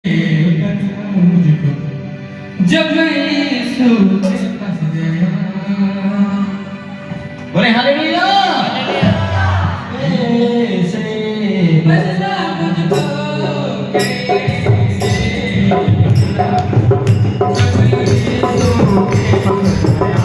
जब मैं यीशु के पास गया, बोले हालेलुया, कैसे बदला मुझको, कैसे बदला जब मैं यीशु के पास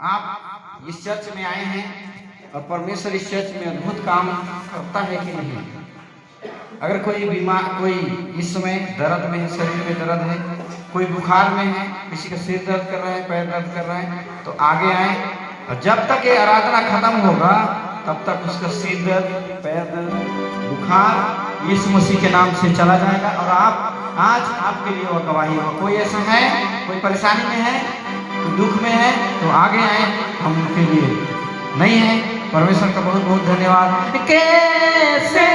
आप इस चर्च में आए हैं और परमेश्वर इस चर्च में अद्भुत काम करता है कि नहीं। अगर कोई बीमार, कोई इस समय दर्द में है, शरीर में दर्द है, कोई बुखार में है, किसी का सिर दर्द कर रहा है, पैर दर्द कर रहा है, तो आगे आए और जब तक ये आराधना खत्म होगा तब तक उसका सिर दर्द, पैर दर्द, बुखार यीशु मसीह के नाम से चला जाएगा। और आप आज आपके लिए वो गवाही होगा। कोई ऐसा है, कोई परेशानी में है, दुख में है, तो आगे आए, हम उनके लिए नहीं है। परमेश्वर का बहुत बहुत धन्यवाद। कैसे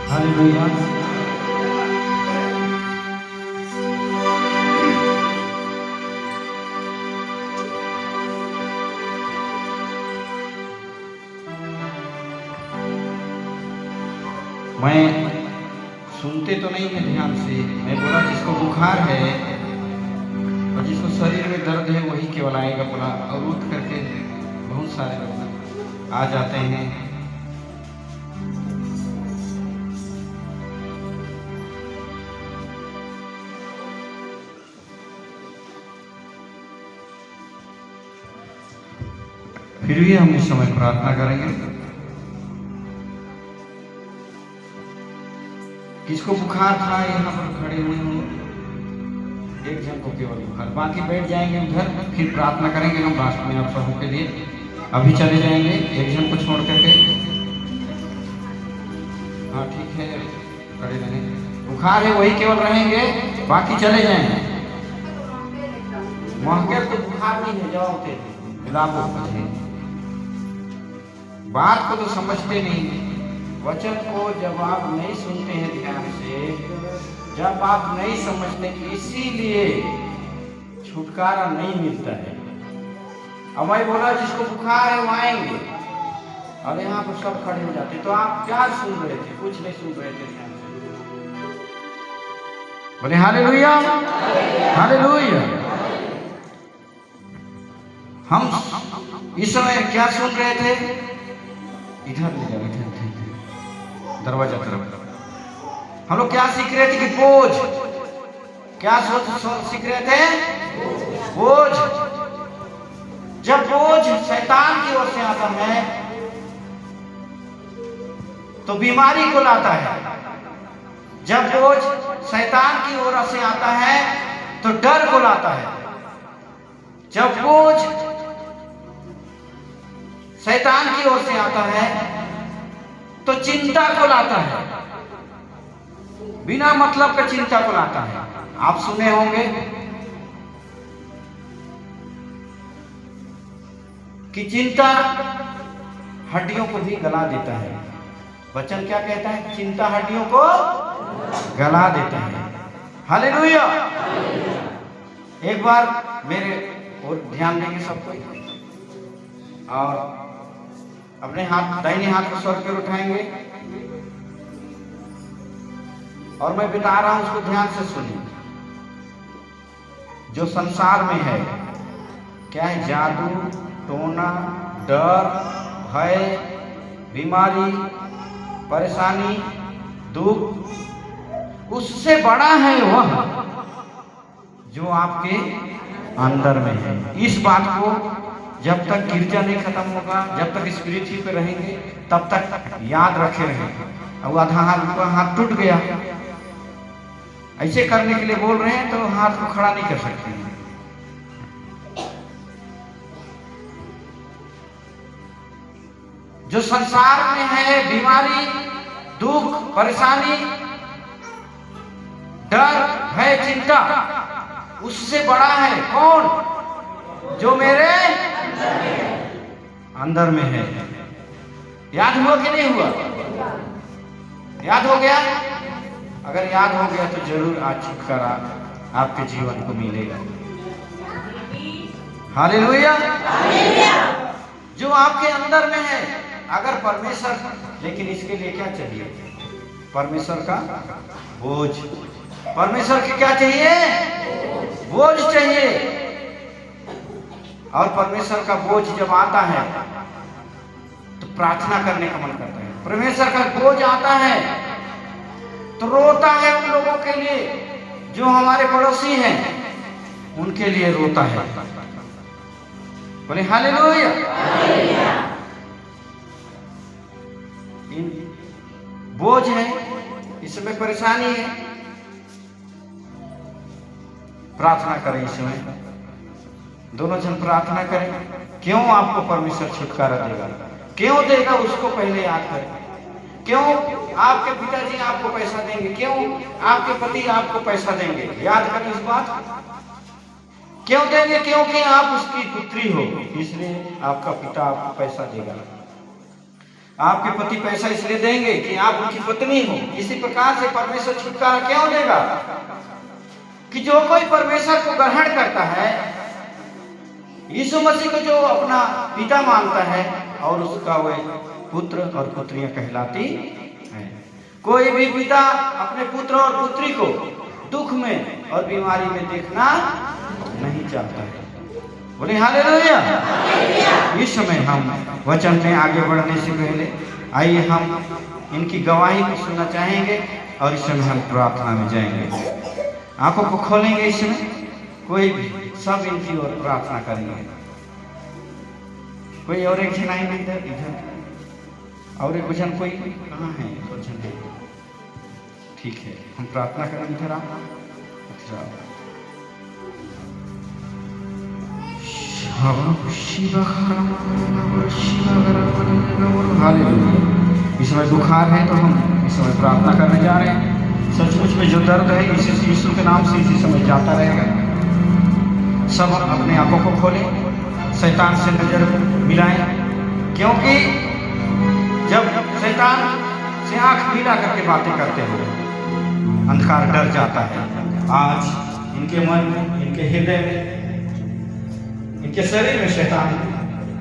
हालेलुया। मैं सुनते तो नहीं है ध्यान से, मैं बोला जिसको बुखार है और जिसको शरीर में दर्द है वही केवल आएगा बोला, और उठ करके बहुत सारे लोग आ जाते हैं। फिर भी हम इस समय प्रार्थना करेंगे। किसको बुखार था यहाँ पर खड़े हुए हों, एक जन को केवल बुखार, बाकी बैठ जाएंगे उधर, फिर प्रार्थना करेंगे हम लास्ट में आप सबों के लिए। अभी चले जाएंगे एक जन को छोड़ करके। हाँ ठीक है, खड़े रहेंगे। बुखार है वही केवल रहेंगे, बाकी चले जाएंगे। महके तो बुखार नहीं है, जवाब दे बात को तो समझते नहीं, वचन को जब आप नहीं सुनते हैं ध्यान से, जब आप नहीं समझते, इसीलिए छुटकारा नहीं मिलता है। अब मैं बोला जिसको बुखार है वो आएंगे, और यहाँ पर सब खड़े हो जाते, तो आप क्या सुन रहे थे? कुछ नहीं सुन रहे थे ध्यान से। बोले हालेलुया, हालेलुया। हम इस समय क्या सुन रहे थे? इधर ले जाओ, इधर दरवाजा तरफ। हम लोग क्या सीख रहे थे कि बोझ, क्या सीख रहे थे? बोझ। जब बोझ शैतान की ओर से आता है तो बीमारी को लाता है। जब बोझ शैतान की ओर से आता है तो डर को लाता है। जब बोझ शैतान की ओर से आता है तो चिंता को लाता है, बिना मतलब का चिंता को लाता है। आप सुने होंगे कि चिंता हड्डियों को भी गला देता है। वचन क्या कहता है? चिंता हड्डियों को गला देता है। हालेलुया। एक बार मेरे और ध्यान देंगे सब कोई, और अपने हाथ, दाहिने हाथ को स्वर पर उठाएंगे, और मैं बता रहा हूं उसको ध्यान से सुनिए। जो संसार में है, क्या है? जादू, टोना, डर, भय, बीमारी, परेशानी, दुख, उससे बड़ा है वह जो आपके अंदर में है। इस बात को जब तक गिरजा नहीं खत्म होगा, जब तक इस पृथ्वी पे रहेंगे, तब तक याद रखे रहेंगे। और आधा हाथ टूट गया, ऐसे करने के लिए बोल रहे हैं तो हाथ को खड़ा नहीं कर सकते हैं। जो संसार में है बीमारी, दुख, परेशानी, डर, भय, चिंता, उससे बड़ा है कौन? जो मेरे अंदर में है। याद हुआ कि नहीं हुआ? याद हो गया? अगर याद हो गया तो जरूर आज छुटकारा आपके जीवन को मिलेगा। हालेलुया। जो आपके अंदर में है, अगर परमेश्वर, लेकिन इसके लिए क्या चाहिए? परमेश्वर का बोझ। परमेश्वर की क्या चाहिए? बोझ चाहिए। और परमेश्वर का बोझ जब आता है तो प्रार्थना करने का मन करता है। परमेश्वर का बोझ आता है तो रोता है उन लोगों के लिए जो हमारे पड़ोसी हैं, उनके लिए रोता है। बोले हालेलुया। बोझ है, इस समय परेशानी है, प्रार्थना करें। इस समय दोनों जन प्रार्थना करें। क्यों आपको परमेश्वर छुटकारा देगा? क्यों देगा उसको पहले याद करें। क्यों आपके पिताजी आपको पैसा देंगे? क्यों आपके पति आपको पैसा देंगे? याद करें इस बात। क्यों देंगे? क्योंकि आप उसकी पुत्री हो, इसलिए आपका पिता आपको पैसा देगा। आपके पति पैसा इसलिए देंगे कि आप उनकी पत्नी हो। इसी प्रकार से परमेश्वर छुटकारा क्यों देगा? कि जो कोई परमेश्वर को ग्रहण करता है, यीशु मसीह को जो अपना पिता मानता है, और उसका वह पुत्र और पुत्रियां कहलाती हैं। कोई भी पिता अपने पुत्र और पुत्री को दुख में और बीमारी में देखना नहीं चाहता है। बोले हालेलुया। इस समय हम वचन में आगे बढ़ने से पहले आइए हम इनकी गवाही को सुनना चाहेंगे और इस समय हम प्रार्थना में जाएंगे। आंखों को खोलेंगे इस समय, कोई भी, सब इनकी ओर प्रार्थना करेंगे। कोई और एक जन आई नहीं इधर, और एक जन कोई कहाँ है? ठीक है, हम प्रार्थना करेंगे। इधर आप इस समय बुखार है तो हम इस समय प्रार्थना करने जा रहे हैं। सचमुच में जो दर्द है यीशु के नाम से इसी समय जाता रहेगा। सब अपने आंखों को खोलें, शैतान से नजर मिलाएं, क्योंकि जब शैतान से आंख मिला करके बातें करते हो, अंधकार डर जाता है। आज इनके मन में, इनके हृदय में, इनके शरीर में शैतान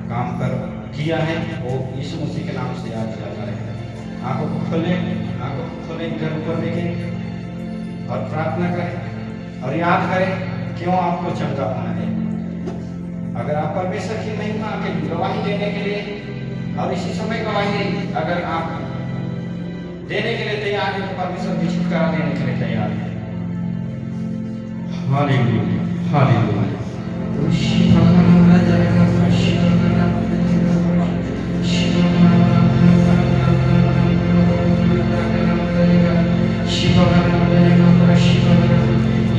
काम कर किया है, वो यीशु मसीह के नाम से आज जाता रहेगा। आंखों को खोलें, आंखों को खोलें, इधर ऊपर देखें और प्रार्थना करें और याद करें क्यों आपको चंगा होना है। अगर आप परमेश्वर की महिमा के गवाही देने के लिए, और इसी समय गवाही अगर आप देने के लिए तैयार है, तो परमेश्वर भी छुटकारा देने के लिए तैयार है। Hallelujah, hallelujah.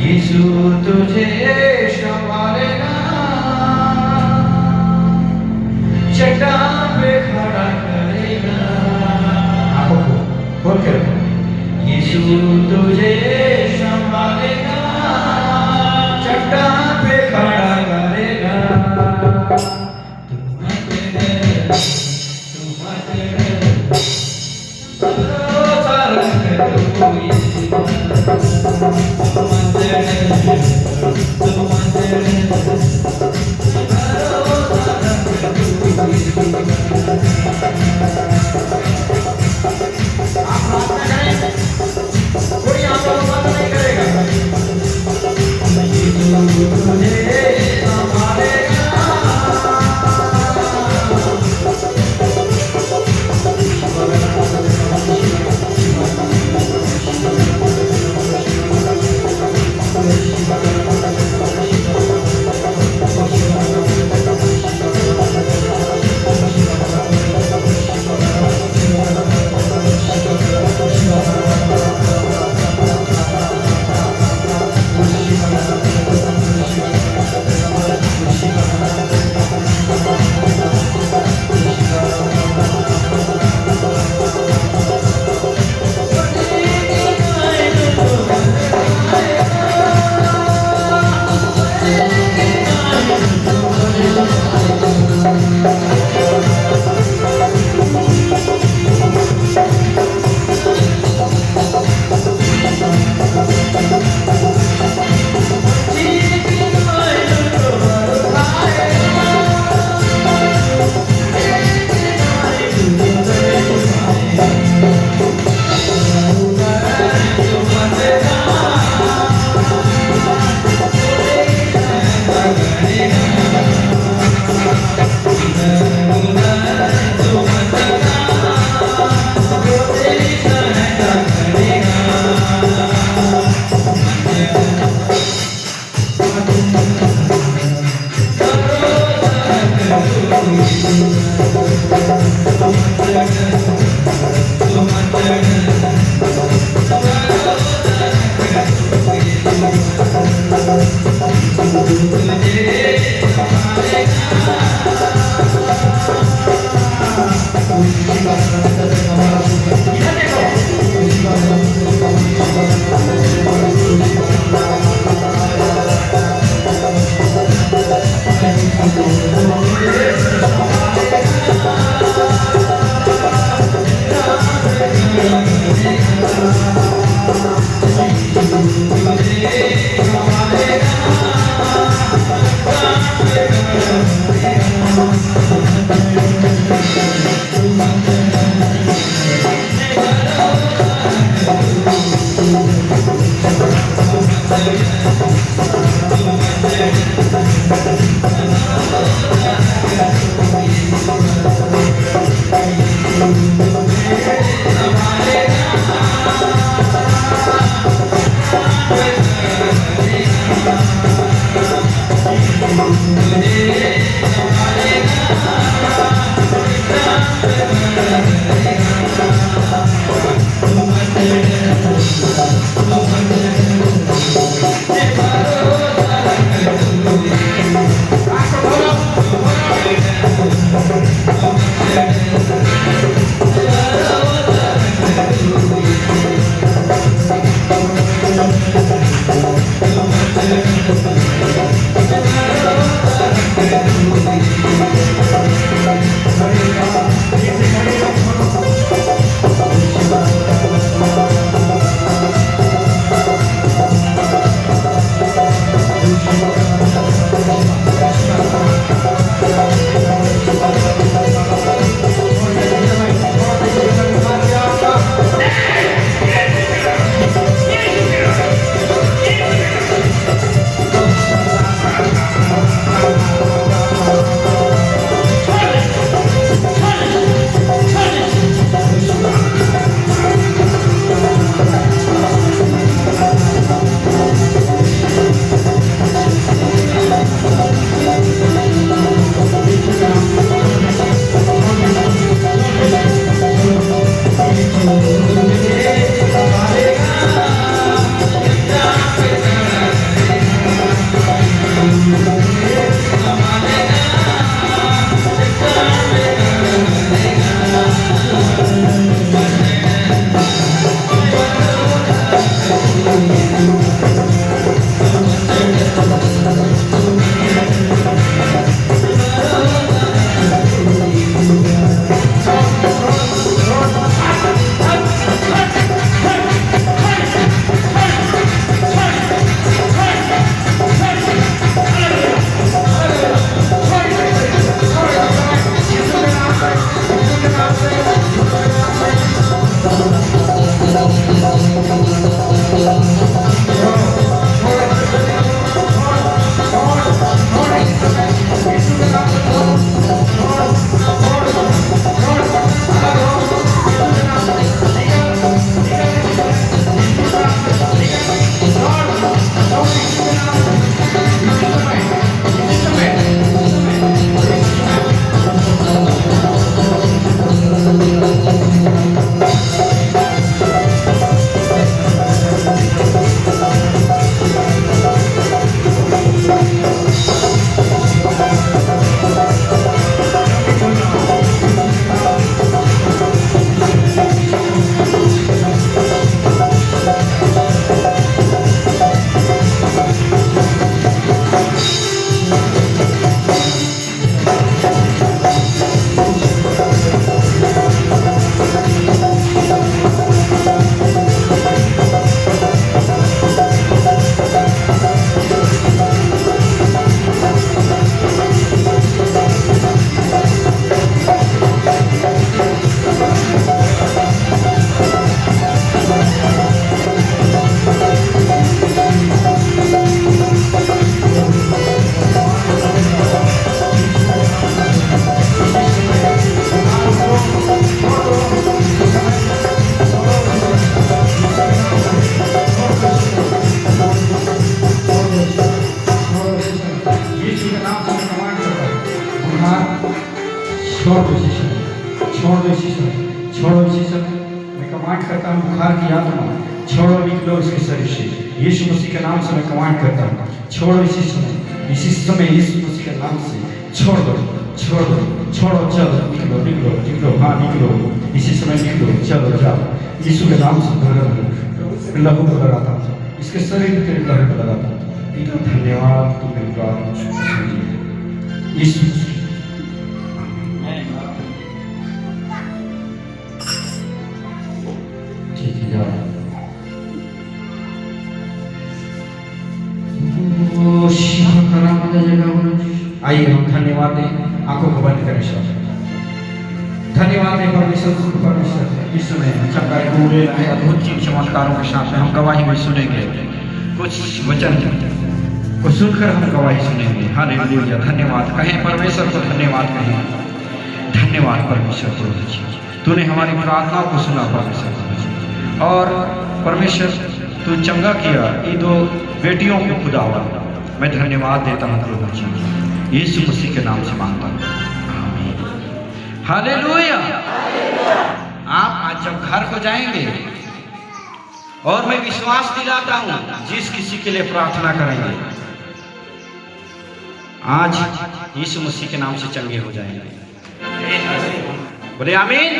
यीशु तुझे संभालेगा, चट्टान पे खड़ा करेगा। आंखों को खोल के रखो। यीशु तुझे संभालेगा, चट्टान पे खड़ा करेगा। तू मत डर, तू मत डर, भरोसा रख तू यीशु छोड़ दो शीशा, छोड़ दो शीशा, छोड़ो शीशा। मैं कमांड करता हूँ बुखार की आत्मा छोड़ो, निकलो इसके शरीर से। यीशु मसीह के नाम से मैं कमांड करता हूँ, छोड़ो इसी समय यीशु मसीह के नाम से छोड़ दो, छोड़ दो, छोड़ो, चलो निकलो, निकलो, निकलो, हाँ निकलो, इसी समय निकलो, चलो जाओ। यीशु के नाम से लहू को लगाता हूँ, इसके शरीर पे तेरे लहू को लगाता हूँ। पिता धन्यवाद, तू मेरी बात सुनिए यीशु। आइए हम धन्यवाद दें, आंखों को बंद करें सब। धन्यवाद दें परमेश्वर इस समय चंगा एक बोले है अद्भुत चीज चमत्कारों के साथ में हम गवाही में सुनेंगे, कुछ वचन को सुनकर हम गवाही सुनेंगे। हालेलुया, धन्यवाद कहें परमेश्वर को, धन्यवाद कहें। धन्यवाद परमेश्वर प्रभु जी, तूने हमारी प्रार्थनाओं को सुना परमेश्वर प्रभु जी, और परमेश्वर तू चंगा किया ये दो बेटियों को खुदावा। मैं धन्यवाद देता हूँ प्रभु जी, यीशु मसीह के नाम से मांगता हूँ, आमीन। हालेलुया। आप आज जब घर को जाएंगे और मैं विश्वास दिलाता हूँ जिस किसी के लिए प्रार्थना करेंगे आज यीशु मसीह के नाम से चंगे हो जाएंगे। बोले आमीन।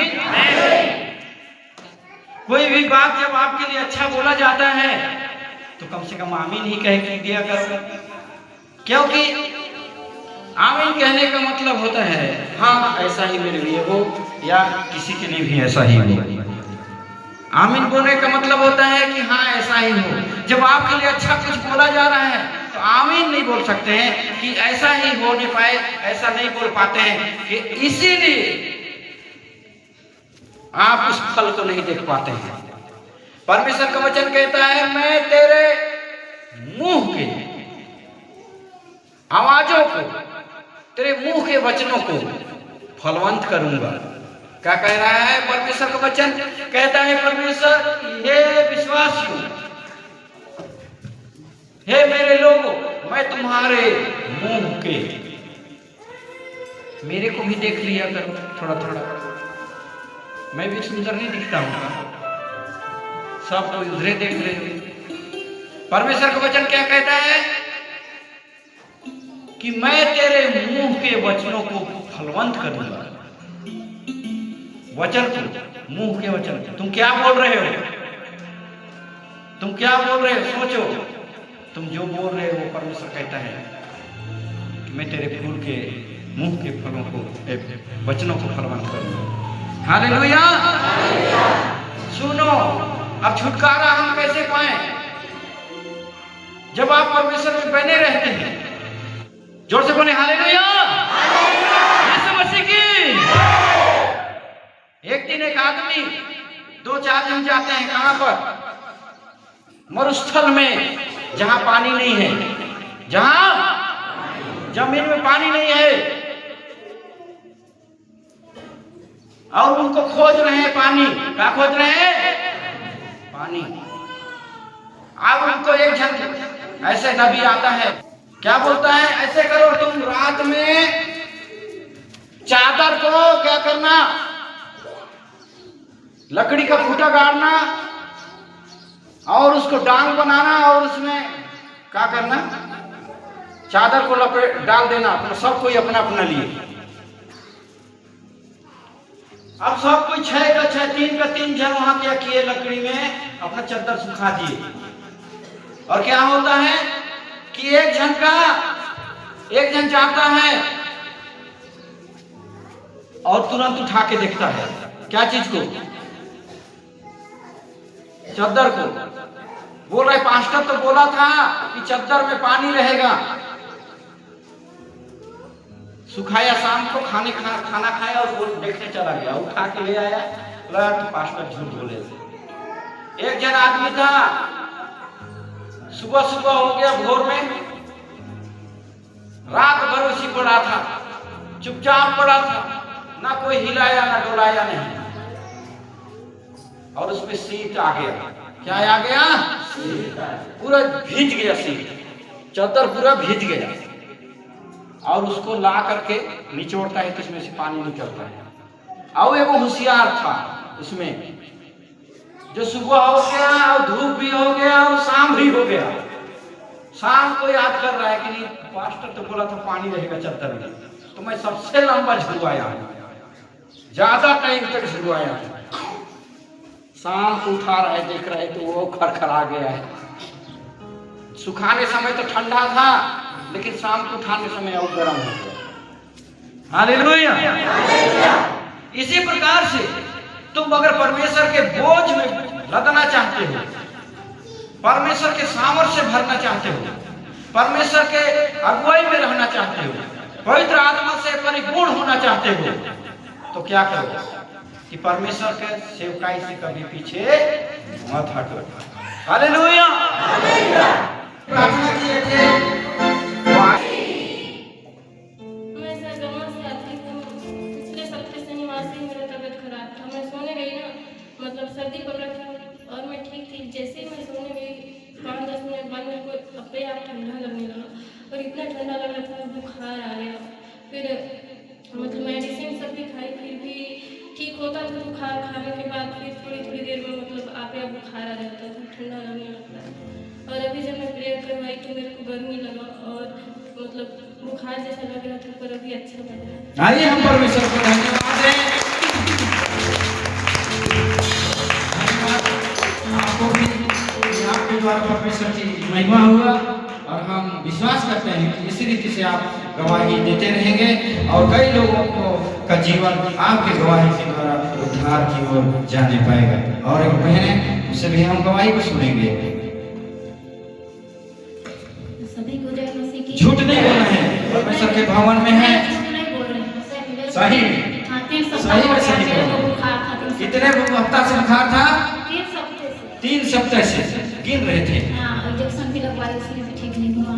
कोई भी बात जब आपके लिए अच्छा बोला जाता है तो कम से कम आमीन ही कह दिया करो, क्योंकि आमीन कहने का मतलब होता है हाँ ऐसा ही मेरे लिए हो, या किसी के लिए भी ऐसा ही हो। आमीन बोलने का मतलब होता है कि हाँ ऐसा ही हो। जब आपके लिए अच्छा कुछ बोला जा रहा है तो आमीन नहीं बोल सकते हैं कि ऐसा ही हो नहीं पाए, ऐसा नहीं बोल पाते हैं कि इसीलिए आप उस फल को नहीं देख पाते हैं। परमेश्वर का वचन कहता है मैं तेरे मुंह के आवाजों को, तेरे मुंह के वचनों को फलवंत करूंगा। क्या कह रहा है परमेश्वर का वचन? कहता है परमेश्वर हे विश्वासियों, हे मेरे लोगों, मैं तुम्हारे मुंह के, मेरे को भी देख लिया करो थोड़ा थोड़ा। मैं भी सुंदर नहीं दिखता हूँ, सब कोई उधरे देख रहे। परमेश्वर का वचन क्या कहता है कि मैं तेरे मुंह के वचनों को फलवंत करूंगा। वचन को, मुंह के वचन, तुम क्या बोल रहे हो? तुम क्या बोल रहे हो? सोचो, तुम जो बोल रहे हो वो परमेश्वर कहता है कि मैं तेरे फूल के मुंह के फलों को, वचनों को फलवंत करूंगा। हालेलुया। सुनो, अब छुटकारा हम कैसे पाएं? जब आप परमेश्वर में बने रहते हैं। जोर से बोले हालेलुया। यीशु मसीह की। एक दिन एक आदमी, 2-4 दिन जाते हैं कहां पर? मरुस्थल में, जहां पानी नहीं है, जहां जमीन में पानी नहीं है, और उनको खोज रहे हैं पानी। क्या खोज रहे हैं? पानी। अब उनको एक जन ऐसे नबी आता है, क्या बोलता है? ऐसे करो, तुम रात में चादर को क्या करना, लकड़ी का खूंटा गाड़ना और उसको डांग बनाना, और उसमें क्या करना, चादर को लपेट डाल देना, अपना सब कोई अपना अपना लिए। अब सब कोई 6 का 6, 3 का 3 जन वहां क्या किए, लकड़ी में अपना चादर सुखा दिए। और क्या होता है कि एक जन जाता है और तुरंत उठा के देखता है, क्या चीज को? चादर को। बोल रहे पास्टर तो बोला था कि चादर में पानी रहेगा। सुखाया, शाम को खाना खाया और वो देखने चला गया, उठा के ले आया, लगा कि पास्टर झूठ बोले। एक जन आदमी था, सुबह सुबह हो गया, भोर में, रात भर उसी पड़ा था, चुपचाप पड़ा था, ना कोई हिलाया ना डुलाया नहीं, और उसमें शीत आ गया। क्या आ गया? पूरा भीज गया शीत, चादर पूरा भीज गया, और उसको ला करके निचोड़ता है तो इसमें से पानी निकलता है। और वो होशियार था उसमें, जो सुबह हो गया और धूप भी हो गया और शाम भी हो गया। शाम को याद कर रहा है कि नहीं, पास्टर तो बोला था पानी रहेगा चादर में, तो मैं सबसे लंबा झुलवाया, ज्यादा टाइम तक झुलवाया। शाम को उठा रहा है, देख रहा है तो वो खरखरा गया है। सुखाने समय तो ठंडा था, लेकिन शाम को उठाने समय और गर्म हो गया। हालेलुया। इसी प्रकार से तुम अगर परमेश्वर के बोझ में लदना चाहते हो, परमेश्वर के सामर्थ्य से भरना चाहते हो, परमेश्वर के अगुवाई में रहना चाहते हो, पवित्र आत्मा से परिपूर्ण होना चाहते हो तो क्या करो कि परमेश्वर के सेवकाई से कभी पीछे मत हटो। हालेलुया। प्रार्थना किए थे मैं सरगमा से आती हूँ। पिछले सप्ताह शनिवार से मेरा तबीयत खराब था। मैं सोने गई ना, मतलब सर्दी पकड़ रखी और मैं ठीक थी। जैसे ही मैं सोने गई 5-10 मिनट बाद मेरे को अपने आप ठंडा लगने लगा और इतना ठंडा लग रहा था, बुखार आ गया। फिर मतलब मेडिसिन सब भी खाई, फिर भी ठीक होता था। बुखार खाने के बाद फिर थोड़ी देर में मतलब आप बुखार आ जाता था, ठंडा लगने लगता है। और अभी जब मैं प्रेयर करवाई तो मेरे को गर्मी लगा और मतलब बुखार जैसा लग रहा था, पर अभी अच्छा लग रहा है। आइए हम परमेश्वर को धन्यवाद दें। आपको भी आपके द्वारा परमेश्वर की महिमा हुआ और हम विश्वास करते हैं कि इसी रीति से आप गवाही देते रहेंगे और कई लोगों को का जीवन आपके गवाही के द्वारा उद्धार की ओर जाने पाएगा। और एक बहन है, उससे भी हम गवाही को सुनेंगे। सभी को जय मसीह की। झूठ नहीं बोलना है, परमेश्वर के भवन में है। नहीं बोल रहे, सही सही में सही कितने हफ्ता से बुखार था? 3 सप्ताह से 3 सप्ताह से गिन रहे थे। इंजेक्शन भी लगवाए, इसलिए भी ठीक नहीं हुआ।